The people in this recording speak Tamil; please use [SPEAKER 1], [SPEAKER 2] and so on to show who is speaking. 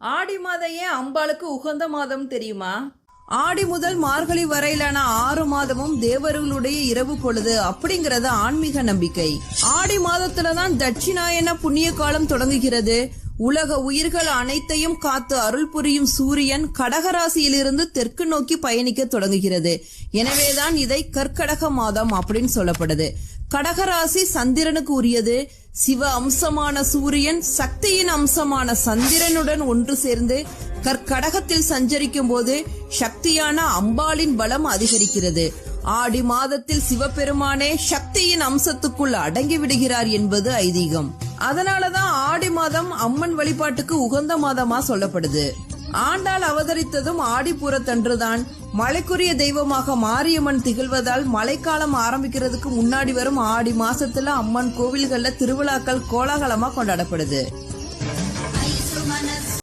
[SPEAKER 1] ஆடி மாதம் ஏன் அம்பாளுக்கு உகந்த மாதம் தெரியுமா? ஆடி முதல் மார்கழி வரையிலான 6 மாதமும் தேவர்களுடைய இரவு பொழுது அப்படிங்கறது ஆன்மீக நம்பிக்கை. ஆடி மாதத்துலதான் தட்சிணாயன புண்ணிய காலம் தொடங்குகிறது. உலக உயிர்கள் அனைத்தையும் காத்து அருள் புரியும் சூரியன் கடகராசியிலிருந்து தெற்கு நோக்கி பயணிக்க தொடங்குகிறது. எனவேதான் இதை கற்கடக மாதம் அப்படின்னு சொல்லப்படுது. கடகராசி சந்திரனுக்கு உரியது. சிவ அம்சமான சூரியன் சக்தியின் அம்சமான சந்திரனுடன் ஒன்று சேர்ந்து கற்கடகத்தில் சஞ்சரிக்கும் போது சக்தியான அம்பாளின் பலம் அதிகரிக்கிறது. ஆடி மாதத்தில் சிவபெருமானே சக்தியின் அம்சத்துக்குள் அடங்கி விடுகிறார் என்பது ஐதீகம். அதனாலதான் ஆடி மாதம் அம்மன் வழிபாட்டுக்கு உகந்த மாதமா சொல்லப்படுது. ஆண்டாள் அவதரித்ததும் ஆடிப்பூரத்தன்றுதான். மழைக்குரிய தெய்வமாக மாரியம்மன் திகழ்வதால் மழைக்காலம் ஆரம்பிக்கிறதுக்கு முன்னாடி வரும் ஆடி மாசத்துல அம்மன் கோவில்கள்ல திருவிழாக்கள் கோலாகலமா கொண்டாடப்படுது.